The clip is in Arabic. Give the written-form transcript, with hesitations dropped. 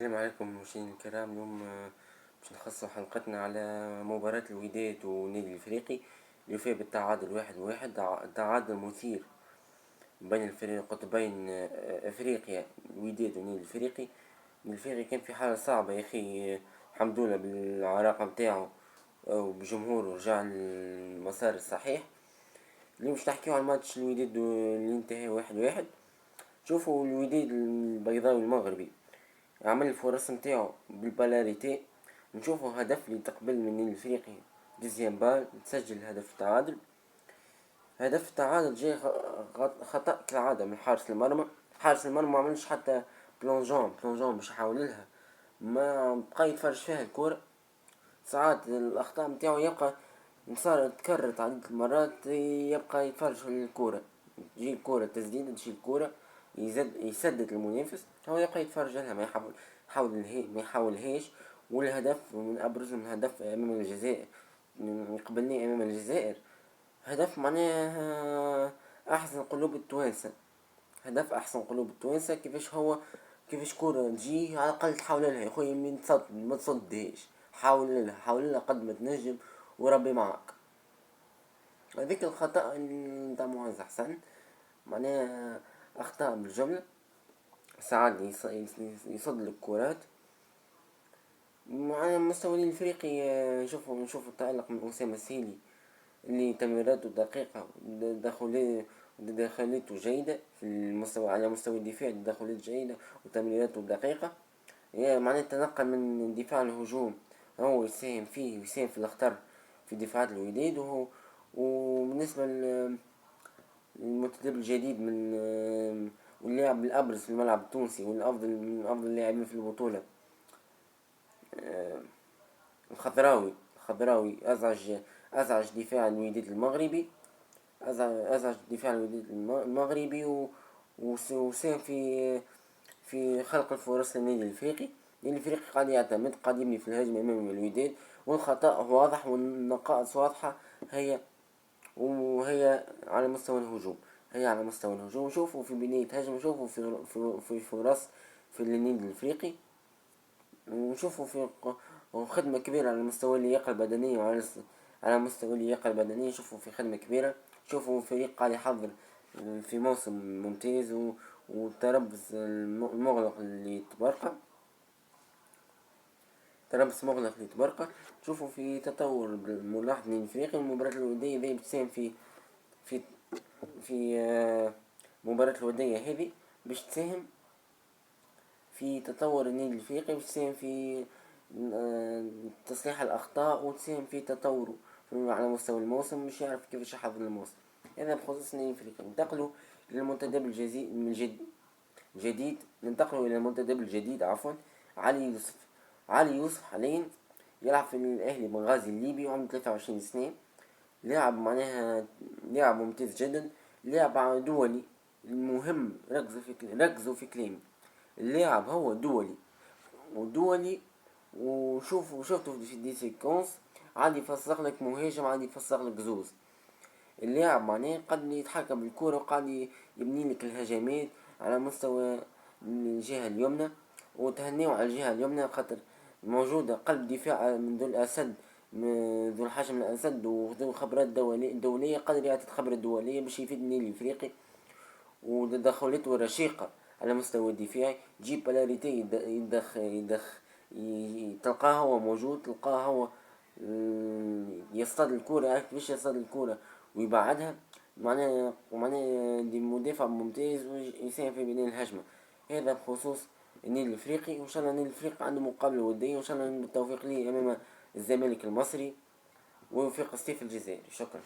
السلام عليكم مشاهدينا الكرام. اليوم باش نخصص حلقتنا على مباراة الوداد والنادي الافريقي اللي فيه بالتعادل 1-1. تعادل مثير بين الفريق قطبين افريقيا، الوداد والنادي الافريقي. الافريقي كان في حالة صعبة يا اخي، الحمد لله بالعراقة متاعو وبجمهوره رجع للمسار الصحيح. اليوم باش نحكيو على ماتش الوداد اللي انتهى 1-1. شوفوا الوداد البيضاوي المغربي عمل الفرص نتاعو بالبلاريتي. نشوفوا هدف اللي تقبل من الافريقي ديزيام بال تسجل هدف التعادل. هدف التعادل جاي خطأ كالعادة من حارس المرمى. حارس المرمى ما عملش حتى بلونجون باش يحاول لها، ما بقى يتفرج فيها الكرة. ساعات الأخطاء نتاعو يبقى صار تكررت عدة مرات، يبقى يتفرج في الكرة، تجي الكرة تسديدة، تجي الكرة يسدد المنافس، هو يبقى يتفرج لها، ما يحاولهاش. والهدف من أبرزهم هدف أمام الجزائر، قبلني أمام الجزائر، هدف معناه أحسن قلوب التوانسة. هدف أحسن قلوب التوانسة. كيفاش كورة تجي على الأقل تحاول لها يا خويا، من تصد ما تصدهاش، حاول لها قد ما تنجم وربي معاك. هذيك الخطأ نتاع معاذ حسن معناها أخطاء بالجملة. ساعات يصد الكرات مع المستوى الافريقي. نشوفوا التألق من أسامة السيلي اللي تمريراته دقيقة، دخلاته جيدة في المستوى، على مستوى الدفاع تدخلات جيدة وتمريراته دقيقة. معناه تنقل من الدفاع للهجوم، هو يساهم في الأخطار في دفاعات الوداد. وبالنسبة للمدرب الجديد واللاعب الأبرز في الملعب التونسي والأفضل من أفضل اللاعبين في البطولة، الخضراوي أزعج دفاع الوداد المغربي، أزعج دفاع الوداد المغربي وساهم في خلق الفرص للنادي الافريقي. النادي الافريقي قاعد يعتمد، قاعد يبني في الهجمة امام الوداد، والخطأ واضح والنقائص واضحة. وهي على مستوى الهجوم، شوفوا في بناية هجمة، شوفوا في فرص في النادي الافريقي، ونشوفوا في خدمة كبيرة على مستوى اللياقة البدنية على مستوى اللياقة البدنية. شوفوا في خدمة كبيرة، شوفوا فريق قاعد يحضر في موسم ممتاز والتربص المغلق اللي تبرقة. تشوفوا في تطور ملاحظ من الفريق. المباراة الودية ذي بتساهم في في مباراة الودية هذه باش تساهم في تطور النادي الافريقي، وتساهم في تصليح الاخطاء، وتساهم في تطوره على مستوى الموسم، مش يعرف كيفاش يحضر الموسم. هذا بخصوص النادي الافريقي. ننتقلوا الى المنتدب الجديد عفوا. علي يوسف حاليا يلعب في الاهلي بنغازي الليبي وعنده 23 سنة. لاعب معناها لاعب ممتاز جدا، لاعب دولي. المهم ركزوا في كلامي، اللاعب هو دولي. شفته في دي سيكونس، عادي يفسخ لك مهاجم، عادي يفسخ لك زوز. اللاعب معناه قد يتحكم بالكرة وقاعد يبني لك الهجمات على مستوى الجهة اليمنى. وتهنيوا على الجهة اليمنى خاطر موجودة قلب دفاع من ذو الأسد، ذو الحجم الأسد وذو خبرات دولية، قادر يعطي الخبرة الدولية باش يفيد النادي الإفريقي. وتدخلاته رشيقة على مستوى الدفاعي، تجيب بلاريتي تلقاه هو موجود، تلقاه هو يصطاد الكرة، يعرف كيفاش يصطاد الكرة ويبعدها. معناه مدافع ممتاز ويساهم في بناء الهجمة. هذا بخصوص النادي الافريقي. وان شاء الله النادي الافريقي عنده مقابلة ودية، وان شاء الله بالتوفيق ليه امام الزمالك المصري ووفاق سطيف الجزائري. شكرا.